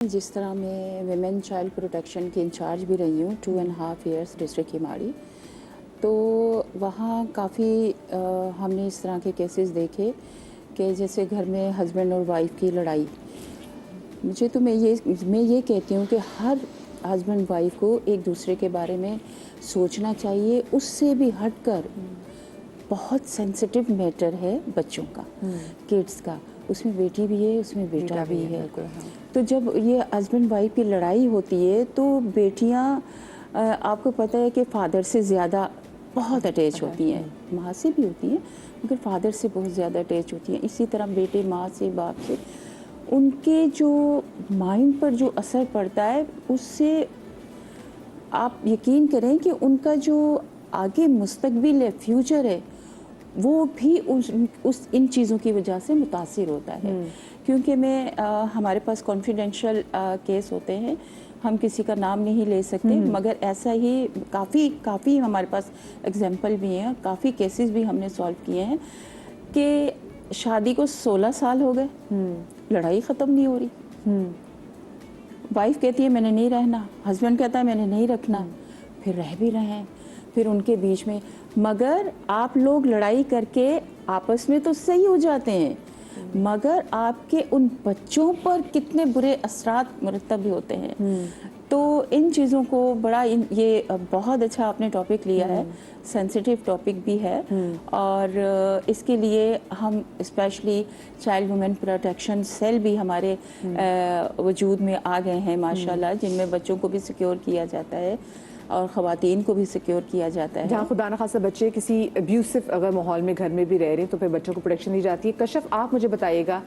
जिस तरह मैं विमेन चाइल्ड प्रोटेक्शन की इंचार्ज भी रही हूँ 2.5 years डिस्ट्रिक्ट हिमाड़ी, तो वहाँ काफ़ी हमने इस तरह के केसेस देखे कि जैसे घर में हस्बैंड और वाइफ की लड़ाई। मुझे तो मैं ये कहती हूँ कि हर हस्बैंड वाइफ को एक दूसरे के बारे में सोचना चाहिए। उससे भी हटकर बहुत सेंसिटिव मैटर है बच्चों का, किड्स का। उसमें बेटी भी है, उसमें बेटा भी है। तो जब ये हस्बैंड वाइफ की लड़ाई होती है तो बेटियां आपको पता है कि फादर से ज़्यादा बहुत अटैच होती हैं, माँ से भी होती हैं मगर फादर से बहुत ज़्यादा अटैच होती हैं। इसी तरह बेटे माँ से, बाप से, उनके जो माइंड पर जो असर पड़ता है उससे आप यकीन करें कि उनका जो आगे मुस्तकबिल है, फ्यूचर है, वो भी इन चीज़ों की वजह से मुतासिर होता है। क्योंकि हमारे पास कॉन्फिडेंशियल केस होते हैं, हम किसी का नाम नहीं ले सकते, मगर ऐसा ही काफ़ी हमारे पास एग्जाम्पल भी हैं, काफ़ी केसेस भी हमने सॉल्व किए हैं कि शादी को 16 साल हो गए, लड़ाई ख़त्म नहीं हो रही। वाइफ कहती है मैंने नहीं रहना, हस्बैंड कहता है मैंने नहीं रखना, फिर रह भी रहे हैं, फिर उनके बीच में, मगर आप लोग लड़ाई करके आपस में तो सही हो जाते हैं, मगर आपके उन बच्चों पर कितने बुरे असरात मुरतब होते हैं। तो इन चीज़ों को ये बहुत अच्छा आपने टॉपिक लिया है, सेंसिटिव टॉपिक भी है, और इसके लिए हम specially child women protection cell भी हमारे वजूद में आ गए हैं माशाल्लाह, जिनमें बच्चों को भी सिक्योर किया जाता है और ख़वातीन को भी सिक्योर किया जाता है। जहाँ खुदा न खासा बच्चे किसी अब्यूसिव अगर माहौल में घर में भी रह रहे हैं तो फिर बच्चों को प्रोटेक्शन दी जाती है। कशफ, आप मुझे बताइएगा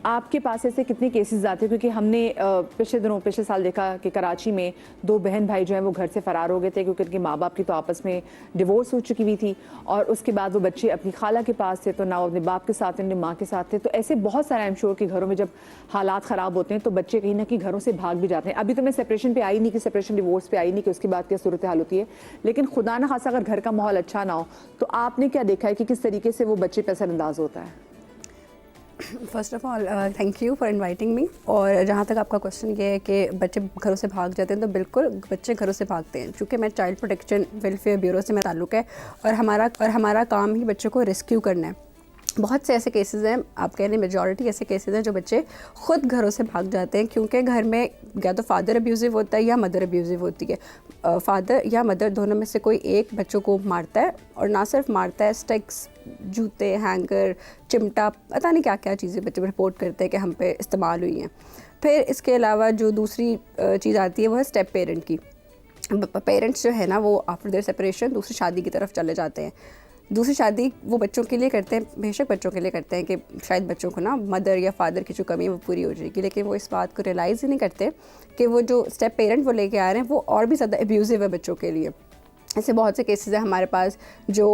आपके पास ऐसे कितने केसेस आते हैं? क्योंकि हमने पिछले साल देखा कि कराची में 2 बहन भाई जो हैं वो घर से फ़रार हो गए थे क्योंकि उनके माँ बाप की तो आपस में डिवोर्स हो चुकी हुई थी, और उसके बाद वो बच्चे अपनी खाला के पास थे, तो ना वो अपने बाप के साथ थे, अपनी माँ के साथ थे। तो ऐसे बहुत सारे आई एम श्योर कि घरों में जब हालात ख़राब होते हैं तो बच्चे कहीं ना कहीं घरों से भाग भी जाते हैं। अभी तो मैं सेपरेशन पे आई नहीं कि सेपरेशन डिवोर्स पे आई नहीं कि उसके बाद क्या सूरत हाल होती है, लेकिन खुदा न खासा अगर घर का माहौल अच्छा ना हो तो आपने क्या देखा है कि किस तरीके से वो बच्चे पे असरअंदाज होता है? First of all thank you for inviting me. और जहाँ तक आपका क्वेश्चन ये है कि बच्चे घरों से भाग जाते हैं, तो बिल्कुल बच्चे घरों से भागते हैं। चूँकि मैं चाइल्ड प्रोटेक्शन वेलफेयर ब्यूरो से मेरा ताल्लुक़ है और हमारा काम ही बच्चों को रेस्क्यू करना है। बहुत से ऐसे केसेस हैं, आप कह रहे हैं मेजॉरिटी ऐसे केसेस हैं जो बच्चे ख़ुद घरों से भाग जाते हैं क्योंकि घर में या तो फादर अब्यूज़िव होता है या मदर अब्यूज़िव होती है। फादर या मदर दोनों में से कोई एक बच्चों को मारता है, और ना सिर्फ मारता है, स्टिक्स, जूते, हैंगर, चिमटा, पता नहीं क्या क्या चीज़ें बच्चे रिपोर्ट करते हैं कि हम पे इस्तेमाल हुई हैं। फिर इसके अलावा जो दूसरी चीज़ आती है वो है स्टेप पेरेंट की। पेरेंट्स जो है ना वो आफ्टर देयर सेपरेशन दूसरी शादी की तरफ चले जाते हैं। दूसरी शादी वो बच्चों के लिए करते हैं, बेशक बच्चों के लिए करते हैं कि शायद बच्चों को ना मदर या फादर की जो कमी है वो पूरी हो जाएगी, लेकिन वो इस बात को रियलाइज़ ही नहीं करते कि वो जो स्टेप पेरेंट वो लेके आ रहे हैं वो और भी ज़्यादा अब्यूज़िव है बच्चों के लिए। ऐसे बहुत से केसेस हैं हमारे पास जो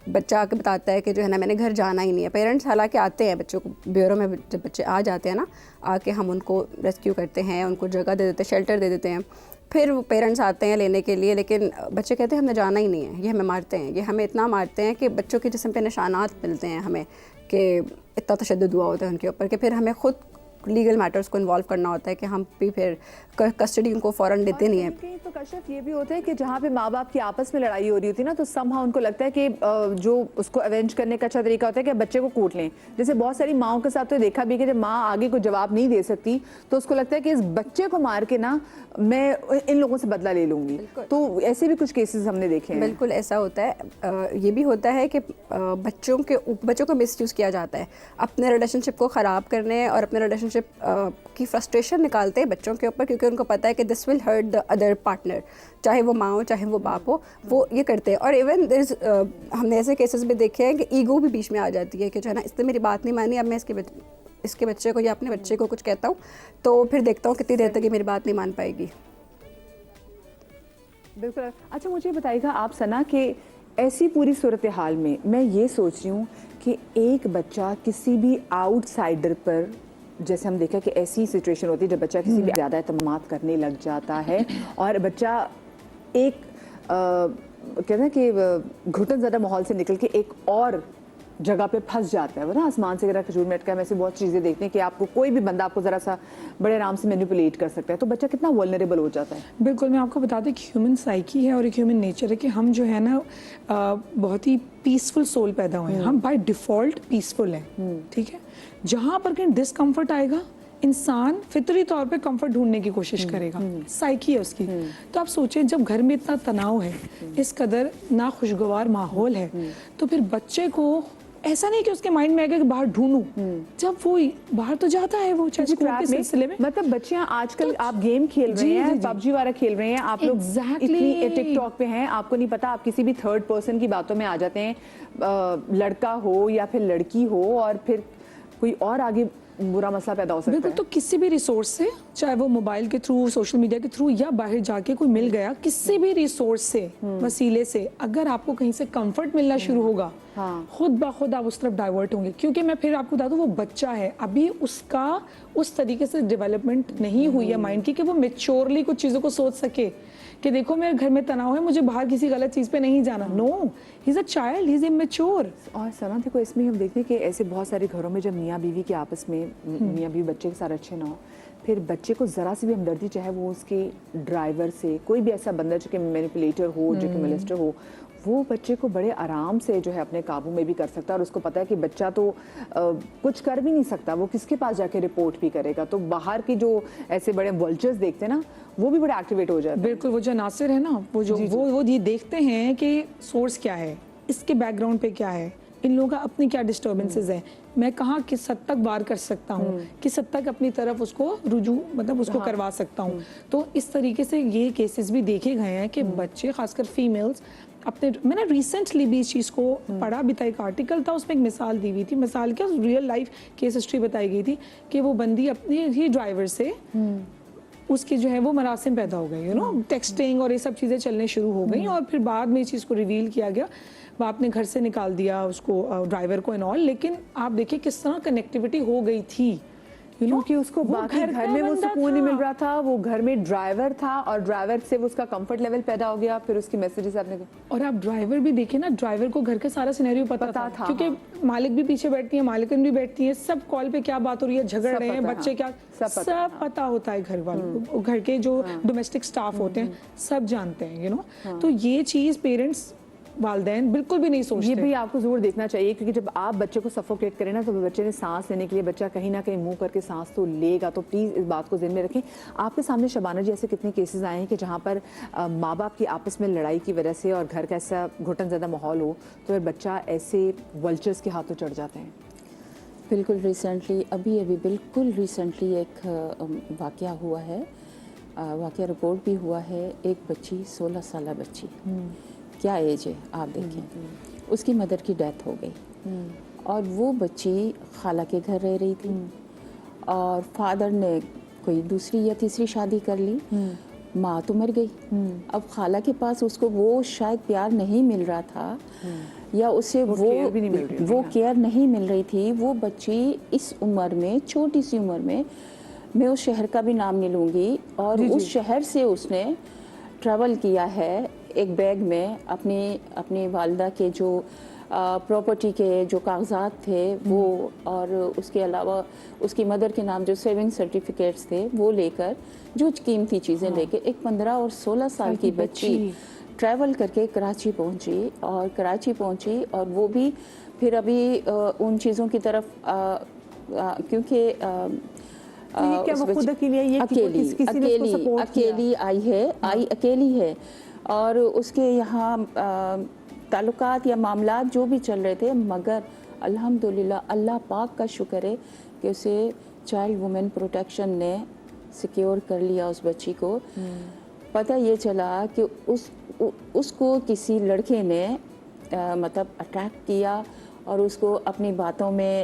बच्चा आके बताता है कि जो है ना मैंने घर जाना ही नहीं है। पेरेंट्स हालांकि आते हैं बच्चों को ब्यूरो में, जब बच्चे आ जाते हैं ना, आके हम उनको रेस्क्यू करते हैं, उनको जगह दे देते हैं, शेल्टर दे देते हैं। फिर वो पेरेंट्स आते हैं लेने के लिए, लेकिन बच्चे कहते हैं हमने जाना ही नहीं है, ये हमें मारते हैं, ये हमें इतना मारते हैं कि बच्चों के जिस्म पे निशानात मिलते हैं हमें कि इतना तशद्दुद हुआ होता है उनके ऊपर कि फिर हमें खुद लीगल मैटर्स को इन्वॉल्व करना होता है कि हम भी फिर कस्टडी उनको फ़ौरन देते नहीं हैं। तो कशफ ये भी होता है कि जहाँ पे माँ बाप की आपस में लड़ाई हो रही होती है ना, तो समहाउ उनको लगता है कि जो उसको अवेंज करने का अच्छा तरीका होता है कि बच्चे को कूट लें। जैसे बहुत सारी माओं के साथ तो देखा भी कि जब माँ आगे को जवाब नहीं दे सकती तो उसको लगता है कि इस बच्चे को मार के ना मैं इन लोगों से बदला ले लूँगी। तो ऐसे भी कुछ केसेस हमने देखे हैं। बिल्कुल ऐसा होता है। ये भी होता है कि बच्चों को मिसयूज़ किया जाता है अपने रिलेशनशिप को ख़राब करने, और अपने रिलेशनशिप की फ्रस्ट्रेशन निकालते हैं बच्चों के ऊपर, क्योंकि उनको पता है कि this will hurt the other partner, चाहे वो माँ हो चाहे वो बाप हो, वो ये करते हैं। और इवन हमने ऐसे केसेस भी देखे हैं कि ईगो भी बीच में आ जाती है कि जो है ना इसने मेरी बात नहीं मानी, अब मैं इसके बच्चे को या अपने बच्चे को कुछ कहता हूँ तो फिर देखता हूँ कितनी देर तक ये मेरी बात नहीं मान पाएगी। बिल्कुल। अच्छा मुझे बताइएगा आप सना कि ऐसी पूरी सूरत हाल में मैं ये सोच रही हूँ कि एक बच्चा किसी भी आउटसाइडर पर, जैसे हम देखा कि ऐसी सिचुएशन होती है जब बच्चा किसी भी ज़्यादा एतमाद करने लग जाता है और बच्चा एक कहते हैं कि घुटन ज़्यादा माहौल से निकल के एक और जगह पे फंस जाता है, वो ना आसमान से गिरा खजूर में अटका है। हम ऐसी बहुत चीज़ें देखते हैं कि आपको कोई भी बंदा आपको ज़रा सा बड़े आराम से मैनिपुलेट कर सकता है, तो बच्चा कितना वल्नरेबल हो जाता है। बिल्कुल, मैं आपको बता दूं कि ह्यूमन साइकी है और एक ह्यूमन नेचर है कि हम जो है ना बहुत ही पीसफुल सोल पैदा हुए हैं, हम बाय डिफ़ॉल्ट पीसफुल हैं, ठीक है। जहाँ पर कहीं डिस्कम्फर्ट आएगा इंसान फितरी तौर पे कंफर्ट ढूंढने की कोशिश करेगा, साइकी है उसकी। तो आप सोचें जब घर में इतना तनाव है, इस कदर ना खुशगवार माहौल है, तो फिर बच्चे को ऐसा नहीं कि उसके माइंड में आएगा कि बाहर ढूंढूं, जब वो बाहर तो जाता है, वो चाहे स्कूल के सिलसिले में। मतलब बच्चियां आजकल आप गेम खेल रहे हैं, पबजी वाला खेल रहे हैं, आप लोग इतनी टिकटॉक पे हैं, आपको नहीं पता, आप किसी भी थर्ड पर्सन की बातों में आ जाते हैं, लड़का हो या फिर लड़की हो, और फिर कोई और आगे बुरा मसला पैदा हो सकता है। बिल्कुल, तो किसी भी रिसोर्स से, चाहे वो मोबाइल के थ्रू, सोशल मीडिया के थ्रू, या बाहर जाके कोई मिल गया, किसी भी रिसोर्स से, वसीले से, अगर आपको कहीं से कंफर्ट मिलना शुरू होगा, खुद ब खुद आप उस तरफ डाइवर्ट होंगे। क्योंकि मैं फिर आपको बता दूं, वो बच्चा है, अभी उसका उस तरीके से डेवलपमेंट नहीं हुई है माइंड की कि वो मेच्योरली कुछ चीज़ों को सोच सके कि देखो मेरे घर में तनाव है, मुझे बाहर किसी गलत चीज़ पे नहीं जाना। No, he is a child, he is immature. और सना देखो, इसमें हम देखते हैं कि ऐसे बहुत सारे घरों में जब मियाँ बीवी के आपस में, मियाँ बीवी बच्चे के साथ अच्छे ना हो, फिर बच्चे को ज़रा सी भी हमदर्दी, चाहे वो उसके ड्राइवर से, कोई भी ऐसा बंदा जो कि मैनिपुलेटर हो, जो कि मोलेस्टर हो, वो बच्चे को बड़े आराम से जो है अपने काबू में भी कर सकता है। और उसको पता है कि बच्चा तो कुछ कर भी नहीं सकता, वो किसके पास जाके रिपोर्ट भी करेगा। तो बाहर की जो ऐसे बड़े वल्चर्स देखते हैं ना, वो भी बड़े एक्टिवेट हो जाते हैं। बिल्कुल, वो जो नासिर है ना, वो जो वो ये देखते हैं कि सोर्स क्या है, इसके बैकग्राउंड पे क्या है, इन लोगों का अपनी क्या डिस्टर्बेंसेस हैं, मैं कहाँ किस हद तक वार कर सकता हूँ, किस हद तक अपनी तरफ उसको रुजू मतलब उसको करवा सकता हूँ। तो इस तरीके से ये केसेस भी देखे गए हैं कि बच्चे, खासकर फीमेल्स, अपने, मैंने रिसेंटली भी इस चीज़ को पढ़ा भी था, एक आर्टिकल था, उसमें एक मिसाल दी हुई थी, मिसाल क्या, रियल लाइफ केस हिस्ट्री बताई गई थी कि वो बंदी अपने ही ड्राइवर से उसकी जो है वो मरासिम पैदा हो गई, टेक्सटिंग और ये सब चीज़ें चलने शुरू हो गई, और फिर बाद में इस चीज़ को रिवील किया गया, बाप ने घर से निकाल दिया उसको, ड्राइवर को एंड ऑल। लेकिन आप देखिए किस तरह कनेक्टिविटी हो गई थी, क्योंकि उसको बाकी घर में वो सुकून नहीं मिल रहा था, वो घर में ड्राइवर था, और ड्राइवर से वो उसका कंफर्ट लेवल पैदा हो गया, फिर उसकी मैसेजेस आपने। और आप ड्राइवर भी देखिए ना, ड्राइवर को घर का सारा सिनेरियो पता था, क्योंकि मालिक भी पीछे बैठती है, मालिकन भी बैठती है, सब कॉल पे क्या बात हो रही है, झगड़ रहे हैं बच्चे, क्या सब पता होता है। घर वालों, घर के जो डोमेस्टिक स्टाफ होते हैं, सब जानते हैं, तो ये चीज़ पेरेंट्स, वालिदैन बिल्कुल भी नहीं सोचते। ये भी आपको जरूर देखना चाहिए, क्योंकि जब आप बच्चे को सफोकेट करें ना, तो बच्चे ने सांस लेने के लिए, बच्चा कहीं ना कहीं मुंह करके सांस तो लेगा। तो प्लीज़ इस बात को ज़हन में रखें। आपके सामने शबाना जी ऐसे कितने केसेस आए हैं कि जहाँ पर माँ बाप की आपस में लड़ाई की वजह से और घर का ऐसा घुटन ज़्यादा माहौल हो, तो फिर बच्चा ऐसे वल्चर्स के हाथों चढ़ जाते हैं? बिल्कुल रिसेंटली, अभी बिल्कुल रिसेंटली एक वाक़या हुआ है, वाक़या रिपोर्ट भी हुआ है। एक बच्ची, 16 साल बच्ची, क्या एज है आप देखें, उसकी मदर की डेथ हो गई, और वो बच्ची खाला के घर रह रही थी, और फादर ने कोई दूसरी या तीसरी शादी कर ली, माँ तो मर गई। अब खाला के पास उसको वो शायद प्यार नहीं मिल रहा था, या उसे वो केयर नहीं मिल रही थी। वो बच्ची इस उम्र में, छोटी सी उम्र में, मैं उस शहर का भी नाम नहीं लूँगी, और उस शहर से उसने ट्रैवल किया है एक बैग में अपनी वालिदा के जो प्रॉपर्टी के जो कागजात थे वो, और उसके अलावा उसकी मदर के नाम जो सेविंग सर्टिफिकेट्स थे वो लेकर, जो कीमती चीज़ें लेके, एक 15 और 16 साल की बच्ची ट्रैवल करके कराची पहुंची, और वो भी फिर अभी उन चीज़ों की तरफ, क्योंकि अकेली अकेली है, और उसके यहाँ ताल्लुकात या मामलात जो भी चल रहे थे, मगर अल्हम्दुलिल्लाह अल्लाह पाक का शुक्र है कि उसे चाइल्ड वुमेन प्रोटेक्शन ने सिक्योर कर लिया उस बच्ची को। पता ये चला कि उसको किसी लड़के ने मतलब अटैक किया, और उसको अपनी बातों में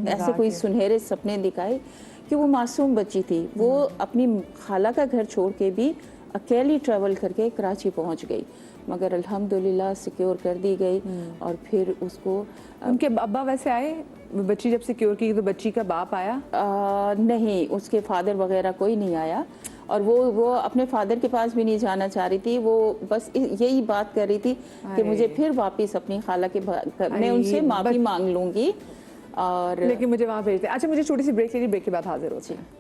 ऐसे कोई सुनहरे सपने दिखाए कि वो मासूम बच्ची थी। वो अपनी खाला का घर छोड़ के भी अकेली ट्रैवल करके कराची पहुंच गई, मगर अल्हम्दुलिल्लाह सिक्योर कर दी गई। और फिर उसको उनके अब्बा वैसे आए, बच्ची जब सिक्योर की तो बच्ची का बाप आया? नहीं, उसके फादर वगैरह कोई नहीं आया, اور وہ اپنے فادر کے پاس بھی نہیں جانا چاہ رہی تھی, وہ بس یہی بات کر رہی تھی کہ مجھے پھر واپس اپنی خالہ کے میں ان سے معافی مانگ لوں گی, اور لیکن مجھے وہاں بھیجتے. اچھا مجھے چھوٹی سی بریک لینی, بریک کے بعد حاضر ہوتی ہیں.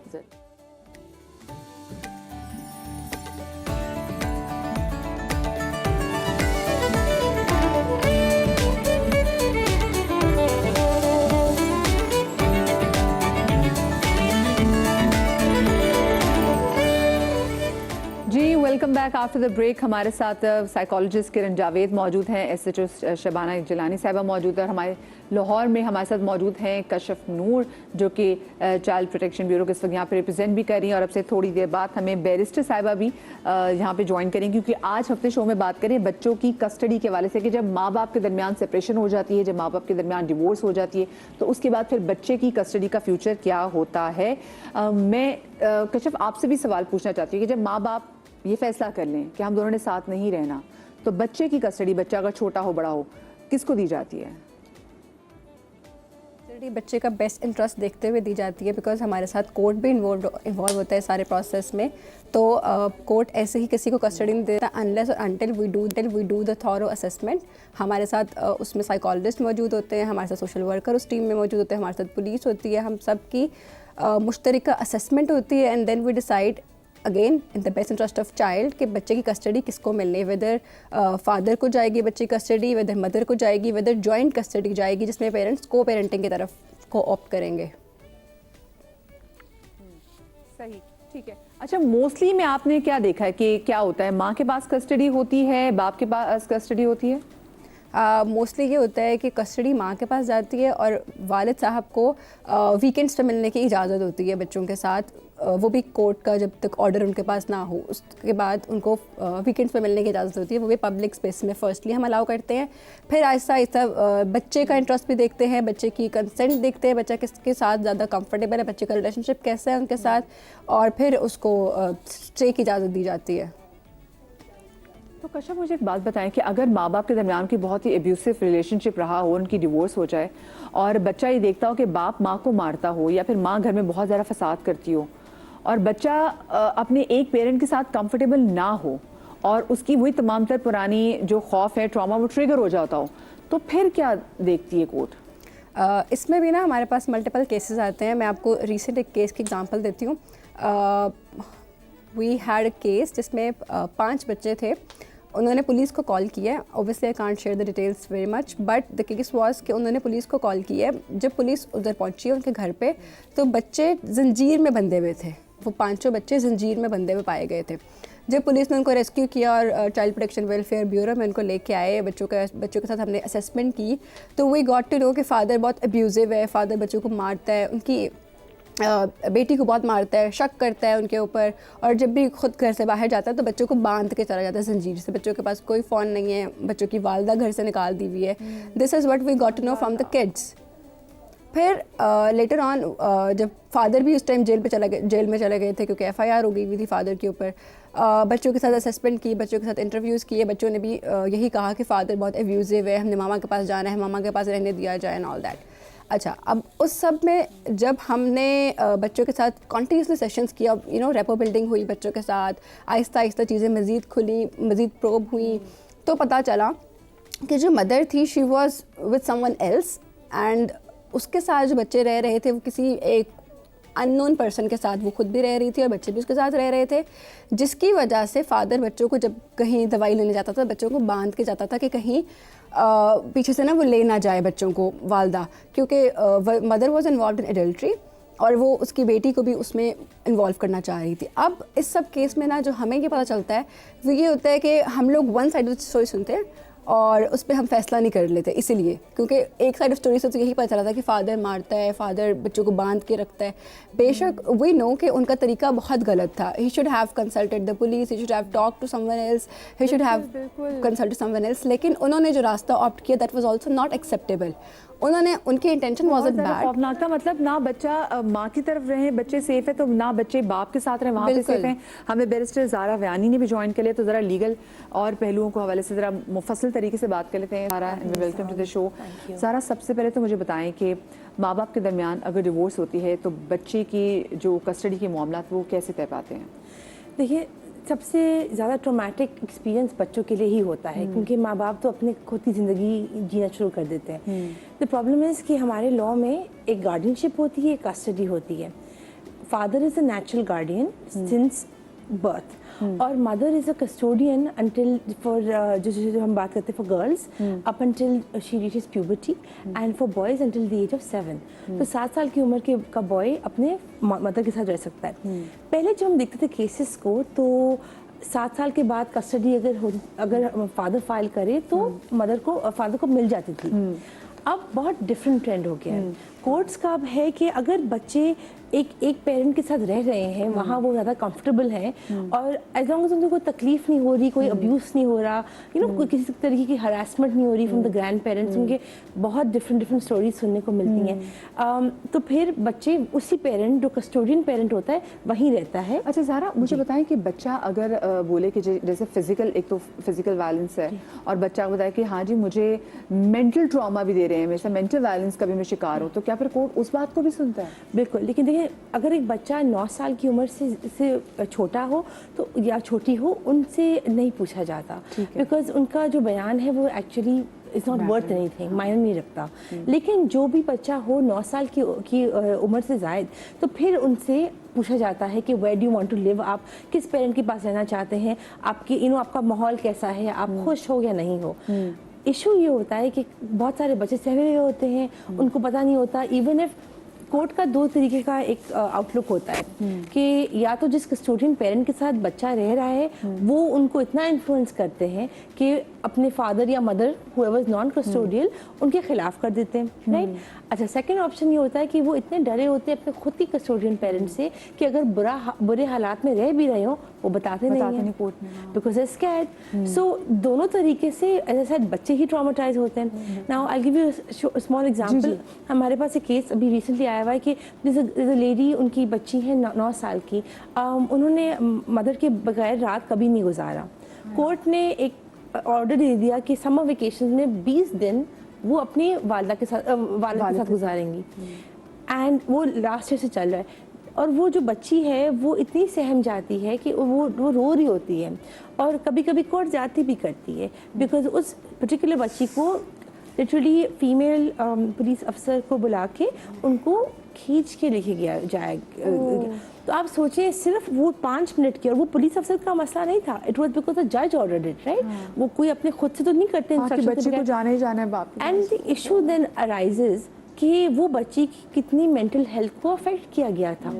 جی welcome back after the break. ہمارے ساتھ سائیکالوجسٹ کرن جاوید موجود ہیں, S H O Shabana Jilani صاحبہ موجود ہے, اور ہمارے لاہور میں ہمارے ساتھ موجود ہیں کشف نور جو کہ چائلڈ پروٹیکشن بیورو کے اس وقت یہاں پہ ریپرزینٹ بھی کر رہی ہیں, اور اب سے تھوڑی دیر بعد ہمیں بیرسٹر صاحبہ بھی یہاں پہ جوائن کریں, کیونکہ آج ہفتے شو میں بات کریں بچوں کی کسٹڈی کے حوالے سے کہ جب ماں باپ کے درمیان سپریشن ہو جاتی ہے, جب ماں باپ کے درمیان ڈیورس ہو جاتی ہے, تو اس کے بعد پھر بچے کی کسٹڈی کا فیوچر کیا ہوتا ہے. میں کشف آپ سے بھی سوال پوچھنا چاہتی ہوں کہ جب ماں باپ یہ فیصلہ کر لیں کہ ہم دونوں نے ساتھ نہیں رہنا, تو بچے کی کسٹڈی, بچہ اگر چھوٹا ہو بڑا ہو, کس کو دی جاتی ہے؟ بچے کا بیسٹ انٹرسٹ دیکھتے ہوئے دی جاتی ہے, بیکاز ہمارے ساتھ کورٹ بھی انوالو ہوتا ہے سارے پروسیس میں. تو کورٹ ایسے ہی کسی کو کسٹڈی نہیں دیتا انلیس اور until we do the thorough assessment. ہمارے ساتھ اس میں سائیکالوجسٹ موجود ہوتے ہیں, ہمارے ساتھ سوشل ورکر اس ٹیم میں موجود ہوتے ہیں, ہمارے ساتھ پولیس ہوتی ہے, ہم سب کی مشترکہ اسسمنٹ ہوتی ہے, and then we decide again in the best interest of child کہ بچے کی کسٹڈی کس کو ملنی ہے, ویدر فادر کو جائے گی بچے کی کسٹڈی, ویدر مدر کو جائے گی, ویدر جوائنٹ کسٹڈی جائے گی جس میں پیرنٹس کو پیرنٹنگ کی طرف کو آپٹ کریں گے. صحیح, ٹھیک ہے. اچھا موسٹلی میں آپ نے کیا دیکھا ہے کہ کیا ہوتا ہے, ماں کے پاس کسٹڈی ہوتی ہے, باپ کے پاس کسٹڈی ہوتی ہے؟ موسٹلی یہ ہوتا ہے کہ کسٹڈی ماں کے پاس جاتی ہے, اور والد صاحب کو ویکینڈس پہ ملنے کی اجازت ہوتی ہے بچوں کے ساتھ, وہ بھی کورٹ کا جب تک آرڈر ان کے پاس نہ ہو, اس کے بعد ان کو ویکینڈس پہ ملنے کی اجازت ہوتی ہے, وہ بھی پبلک اسپیس میں فرسٹلی ہم الاؤ کرتے ہیں. پھر آہستہ آہستہ بچے کا انٹرسٹ بھی دیکھتے ہیں, بچے کی کنسنٹ دیکھتے ہیں, بچہ کس کے ساتھ زیادہ کمفرٹیبل ہے, بچے کا ریلیشن شپ کیسا ہے ان کے ساتھ, اور پھر اس کو اسٹے کی اجازت دی جاتی ہے. تو کشف مجھے ایک بات بتائیں کہ اگر ماں باپ کے درمیان کی بہت ہی ابیوسو ریلیشن شپ رہا ہو, ان کی ڈیورس ہو جائے, اور بچہ یہ دیکھتا ہو کہ باپ ماں کو مارتا ہو, یا پھر ماں گھر میں بہت زیادہ فساد کرتی ہو, اور بچہ اپنے ایک پیرنٹ کے ساتھ کمفرٹیبل نہ ہو, اور اس کی وہی تمام تر پرانی جو خوف ہے, ٹراما, وہ ٹریگر ہو جاتا ہو, تو پھر کیا دیکھتی ہے کورٹ؟ اس میں بھی نا ہمارے پاس ملٹیپل کیسز آتے ہیں. میں آپ کو ریسنٹ ایک کیس کی ایگزامپل دیتی ہوں. وی ہیڈ اے کیس جس میں 5 بچے تھے, انہوں نے پولیس کو کال کیا ہے. Obviously I can't share the details very much, but the case was کہ انہوں نے پولیس کو کال کی ہے. جب پولیس ادھر پہنچی ہے ان کے گھر پہ, تو بچے زنجیر میں بندھے ہوئے تھے, وہ 5 بچے زنجیر میں بندھے ہوئے پائے گئے تھے. جب پولیس نے ان کو ریسکیو کیا اور چائلڈ پروٹیکشن ویلفیئر بیورو میں ان کو لے کے آئے, بچوں کے ساتھ ہم نے اسیسمنٹ کی, تو وی گاٹ ٹو نو کہ فادر بہت ابیوزو ہے, فادر بچوں کو مارتا ہے, ان کی بیٹی کو بہت مارتا ہے, شک کرتا ہے ان کے اوپر, اور جب بھی خود گھر سے باہر جاتا ہے تو بچوں کو باندھ کے چلا جاتا ہے زنجیر سے. بچوں کے پاس کوئی فون نہیں ہے, بچوں کی والدہ گھر سے نکال دی ہوئی ہے. This is what we got to know from the kids. پھر لیٹر آن جب فادر بھی اس ٹائم جیل میں چلے گئے تھے, کیونکہ ایف آئی آر ہو گئی ہوئی تھی فادر کے اوپر, بچوں کے ساتھ اسسمنٹ کی, بچوں کے ساتھ انٹرویوز کیے, بچوں نے بھی یہی کہا کہ فادر بہت ایبیوزو ہے, ہم نے ماما کے پاس جانا ہے, ماما کے پاس رہنے دیا جائے, اینڈ آل دیٹ. اچھا, اب اس سب میں جب ہم نے بچوں کے ساتھ کنٹینیوسلی سیشنز کیا, ریپو بلڈنگ ہوئی بچوں کے ساتھ, آہستہ آہستہ چیزیں مزید کھلی, مزید پروب ہوئیں, تو پتہ چلا کہ جو مدر تھی she was with someone else, and اس کے ساتھ جو بچے رہ رہے تھے وہ کسی ایک ان نون پرسن کے ساتھ وہ خود بھی رہ رہی تھی, اور بچے بھی اس کے ساتھ رہ رہے تھے, جس کی وجہ سے فادر بچوں کو جب کہیں دوائی لینے جاتا تھا بچوں کو باندھ کے جاتا تھا کہ کہیں پیچھے سے نا وہ لے نہ جائے بچوں کو والدہ, کیونکہ mother was involved in adultery, اور وہ اس کی بیٹی کو بھی اس میں انوالو کرنا چاہ رہی تھی. اب اس سب کیس میں نا جو ہمیں یہ پتہ چلتا ہے وہ یہ ہوتا ہے کہ ہم لوگ ون سائڈ آف اسٹوری سنتے ہیں اور اس پہ ہم فیصلہ نہیں کر لیتے, اسی لیے کیونکہ ایک سائڈ آف اسٹوری سے تو یہی پتہ چلا تھا کہ فادر مارتا ہے, فادر بچوں کو باندھ کے رکھتا ہے. بے شک وی نو کہ ان کا طریقہ بہت غلط تھا. He should have consulted the police, he should have talk to someone else, he should have consult someone else, لیکن انہوں نے جو راستہ آپٹ کیا that was also not acceptable. انہوں نے ان کی انٹینشن وازنٹ بیڈ. خوفناک تھا, مطلب نہ بچہ ماں کی طرف رہے, بچے سیف ہے, تو نہ بچے باپ کے ساتھ رہے وہاں پہ سیف ہیں. ہمیں بیرسٹر زارا ویانی نے بھی جوائن کر لیا, تو ذرا لیگل اور پہلوؤں کو حوالے سے ذرا مفصل طریقے سے بات کر لیتے ہیں. زارا, ویلکم ٹو دی شو. زارا, سب سے پہلے تو مجھے بتائیں کہ ماں باپ کے درمیان اگر ڈیورس ہوتی ہے تو بچے کی جو کسٹڈی کے معاملات وہ کیسے طے پاتے ہیں؟ देखिए سب سے زیادہ ٹرومیٹک ایکسپیرینس بچوں کے لیے ہی ہوتا ہے کیونکہ ماں باپ تو اپنے خود کی زندگی جینا شروع کر دیتے ہیں. دا پرابلم از کہ ہمارے لاء میں ایک گارڈینشپ ہوتی ہے, ایک کسٹڈی ہوتی ہے. Father is a natural guardian since birth اور mother is a custodian until for جو ہم بات کرتے ہیں for girls up until she reaches puberty and for boys until the age of 7. تو 7 سال کی عمر کا بوائے اپنے مدر کے ساتھ رہ سکتا ہے. پہلے جو ہم دیکھتے تھے کیسز کو تو 7 سال کے بعد کسٹڈی اگر فادر فائل کرے تو فادر کو مل جاتی تھی. اب بہت ڈفرینٹ ٹرینڈ ہو گیا ہے. کورٹس کا اب ہے کہ اگر بچے ایک پیرنٹ کے ساتھ رہ رہے ہیں وہاں وہ زیادہ کمفرٹیبل ہیں اور ایز لانگ ایز ان کو کوئی تکلیف نہیں ہو رہی, کوئی ابیوز نہیں ہو رہا, کوئی کسی طریقے کی ہراسمنٹ نہیں ہو رہی فرام دا گرینڈ پیرنٹس, ان کے بہت ڈفرینٹ اسٹوریز سننے کو ملتی ہیں, تو پھر بچے اسی پیرنٹ جو کسٹوڈین پیرنٹ ہوتا ہے وہیں رہتا ہے. اچھا زہرا مجھے بتائیں کہ بچہ اگر بولے کہ جیسے فزیکل, ایک تو فزیکل وائلنس ہے اور بچہ بتائے کہ ہاں جی مجھے مینٹل ٹراما بھی دے رہے ہیں, میرے سے مینٹل وائلنس کا بھی میں شکار ہوں, تو کیا پھر کورٹ اس بات کو بھی سنتا ہے؟ بالکل. لیکن دیکھیں اگر ایک بچہ 9 سال کی عمر سے چھوٹا ہو تو یا چھوٹی ہو, ان سے نہیں پوچھا جاتا بیکاز ان کا جو بیان ہے وہ actually it's not worth anything, معنی نہیں رکھتا. لیکن جو بھی بچہ ہو 9 سال کی عمر سے زائد تو پھر ان سے پوچھا جاتا ہے کہ where do you want to live, آپ کس پیرنٹ کے پاس رہنا چاہتے ہیں, آپ کی آپ کا ماحول کیسا ہے, آپ خوش ہو یا نہیں ہو. ایشو یہ ہوتا ہے کہ بہت سارے بچے سہمے ہوئے ہوتے ہیں, ان کو پتہ نہیں ہوتا. ایون اف کورٹ کا 2 طریقے کا ایک آؤٹ لک ہوتا ہے کہ یا تو جس کسٹوڈین پیرنٹ کے ساتھ بچہ رہ رہا ہے وہ ان کو اتنا انفلوئنس کرتے ہیں کہ اپنے فادر یا mother whoever is non custodial ان کے خلاف کر دیتے ہیں, رائٹ. اچھا سیکنڈ آپشن یہ ہوتا ہے کہ وہ اتنے ڈرے ہوتے ہیں اپنے خود کی کسٹوڈین پیرنٹ سے کہ اگر برے حالات میں رہ بھی رہے ہوں وہ بتاتے نہیں ہیں کورٹ میں بیکاز از اسکیئرڈ. سو دونوں طریقے سے ایز اے سیڈ بچے ہی ٹراماٹائز ہوتے ہیں. Now I give you small example. ہمارے پاس ایک کیس ابھی ریسنٹلی آیا ہوا ہے کہ لیڈی, ان کی بچی ہے 9 سال کی, انہوں نے مدر کے بغیر رات کبھی نہیں گزارا. کورٹ نے ایک آرڈر دے دیا کہ سمر ویکیشن میں 20 دن وہ اپنی والدہ کے ساتھ گزاریں گی, اینڈ وہ لاسٹ ایئر سے چل رہا ہے. اور وہ جو بچی ہے وہ اتنی سہم جاتی ہے کہ وہ رو رہی ہوتی ہے اور کبھی کبھی کورٹ جاتی بھی کرتی ہے بیکاز اس پرٹیکولر بچی کو لٹرلی فیمیل پولیس افسر کو بلا کے ان کو کھینچ کے لے کے جایا. تو آپ سوچیں صرف وہ 5 منٹ کی, اور وہ پولیس افسر کا مسئلہ نہیں تھا, it was because the judge ordered it, right? وہ کوئی اپنے خود سے تو نہیں کرتے بچے کو جانا ہی جانا ہے باپ. And the issue then arises کہ وہ بچی کی کتنی مینٹل ہیلتھ کو افیکٹ کیا گیا تھا,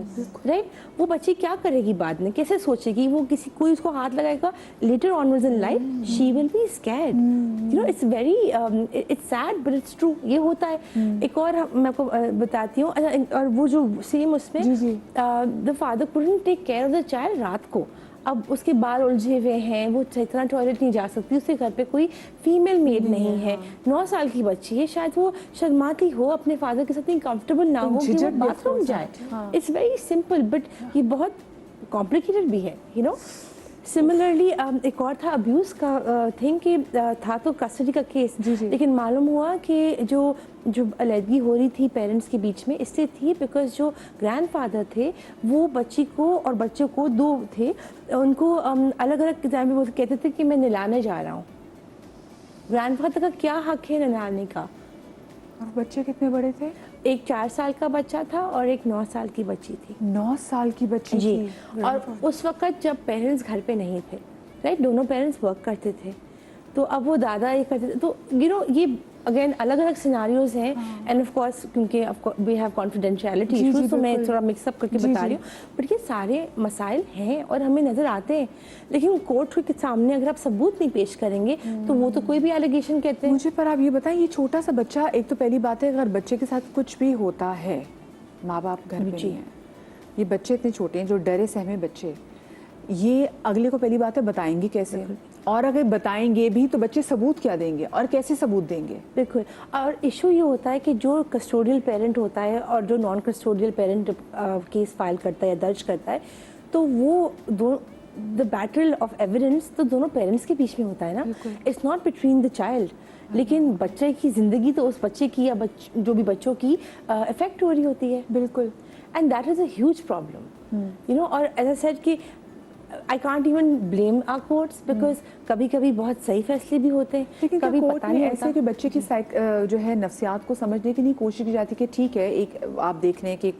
رائٹ. وہ بچی کیا کرے گی بعد میں, کیسے سوچے گی, وہ کوئی اس کو ہاتھ لگائے گا later onwards in life she will be scared. It's very it's sad but it's true, یہ ہوتا ہے. ایک اور میں آپ کو بتاتی ہوں, اور وہ جو سیم اس میں the father couldn't take care of the child رات کو. اب اس کے بال الجھے ہوئے ہیں, وہ اتنا ٹوائلٹ نہیں جا سکتی, اس کے گھر پہ کوئی فیمیل میڈ نہیں ہے, 9 سال کی بچی ہے, شاید وہ شرماتی ہو, اپنے فادر کے ساتھ کمفرٹیبل نہ ہو کہ وہ باتھ روم جائے. اٹس ویری سمپل بٹ یہ بہت کمپلیکیٹڈ بھی ہے, سملرلی ایک اور تھا ابیوز کا تھنگ کہ تھا تو کسٹڈی کا کیس, لیکن معلوم ہوا کہ جو علیحدگی ہو رہی تھی پیرنٹس کے بیچ میں اس لیے تھی بیکاز جو گرینڈ فادر تھے وہ بچی کو اور بچوں کو 2 تھے, ان کو الگ الگ ٹائم پہ کہتے تھے کہ میں نہلانے جا رہا ہوں. گرینڈ فادر کا کیا حق ہے نہلانے کا؟ اور بچے کتنے بڑے تھے؟ ایک 4 سال کا بچہ تھا اور ایک 9 سال کی بچی تھی. 9 سال کی بچی جی. اور اس وقت جب پیرنٹس گھر پہ نہیں تھے, رائٹ, دونوں پیرنٹس ورک کرتے تھے, تو اب وہ دادا یہ کرتے تھے. تو یہ اگین الگ الگ سیناریوز ہیں, اینڈ آف کورس کیونکہ وی ہیو کانفیڈینشیلٹی ایشوز تو میں تھوڑا مکس اپ کر کے بتا رہی ہوں, بٹ یہ سارے مسائل ہیں اور ہمیں نظر آتے ہیں. لیکن کورٹ کے سامنے اگر آپ ثبوت نہیں پیش کریں گے تو وہ تو کوئی بھی ایلیگیشن کہتے ہیں. مجھے پر آپ یہ بتائیں, یہ چھوٹا سا بچہ, ایک تو پہلی بات ہے اگر بچے کے ساتھ کچھ بھی ہوتا ہے, ماں باپ گھر پہ نہیں ہیں, یہ بچے اتنے چھوٹے ہیں جو ڈرے سہمے بچے, یہ اگلے کو پہلی بات ہے بتائیں گے کیسے, اور اگر بتائیں گے بھی تو بچے ثبوت کیا دیں گے اور کیسے ثبوت دیں گے؟ بالکل. اور ایشو یہ ہوتا ہے کہ جو کسٹوڈیل پیرنٹ ہوتا ہے اور جو naan custodial parent case file کرتا ہے یا درج کرتا ہے, تو وہ دا بیٹل آف ایویڈنس تو دونوں پیرنٹس کے بیچ میں ہوتا ہے نا, it's not between the child. لیکن بچے کی زندگی تو اس بچے کی یا جو بھی بچوں کی افیکٹ ہو رہی ہوتی ہے. بالکل. And that is a huge problem, اور ایز اے سیڈ کہ I can't even blame our courts because कभी कभी बहुत सही फैसले भी होते हैं, लेकिन कभी कोर्ट पता में नहीं ऐसे होता। कि बच्चे की जो है नफ्सियात को समझने की नहीं कोशिश की जाती कि ठीक है, एक आप देख लें कि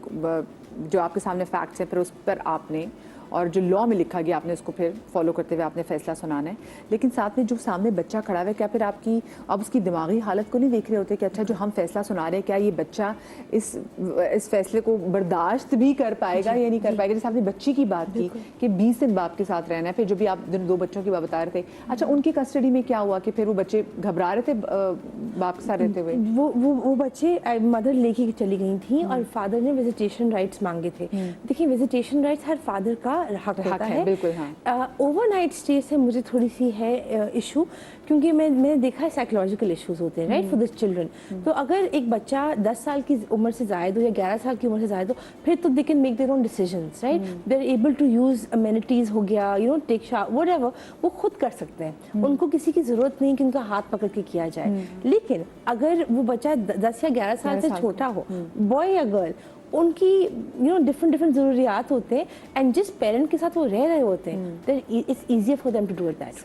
जो आपके सामने फैक्ट्स हैं फिर उस पर आपने और जो लॉ में लिखा गया आपने उसको फिर फॉलो करते हुए आपने फैसला सुनाना है, लेकिन साथ में जो सामने बच्चा खड़ा हुआ है क्या फिर आप उसकी दिमागी हालत को नहीं देख रहे होते कि अच्छा जो हम फैसला सुना रहे हैं क्या ये बच्चा इस फैसले को बर्दाश्त भी कर पाएगा या नहीं कर पाएगा। जैसे आपने बच्ची की बात की कि 20 दिन बाप के साथ रहना है, फिर जो भी आप दो बच्चों की बात बता रहे थे, अच्छा उनकी कस्टडी में क्या हुआ कि फिर वो बच्चे घबरा रहे थे बाप के साथ रहते हुए? वो बच्चे मदर लेके चली गई थी और फादर ने विजिटेशन राइट्स मांगे थे। देखिए विजिटेशन राइट्स हर फादर का हक होता है, बिल्कुल, हाँ। ओवरनाइट स्टे से मुझे थोड़ी सी है इशू, क्योंकि मैंने देखा है साइकोलॉजिकल इश्यूज होते हैं राइट फॉर दिस चिल्ड्रन। तो अगर एक बच्चा 10 साल की उम्र से ज़ायद हो या 11 साल की उम्र से ज़ायद हो, फिर तो they can make their own decisions right, they are able to use amenities हो गया, you know take shower whatever, वो खुद कर सकते हैं। उनको किसी की ज़रूरत नहीं कि उनका हाथ पकड़ के किया जाए। लेकिन अगर वो बच्चा 10 या 11 साल से छोटा हो, बॉय या गर्ल, उनकी डिफरेंट ज़रूरियात होते हैं एंड जिस पेरेंट के साथ वो रह रहे होते हैं it's easier for them to do that.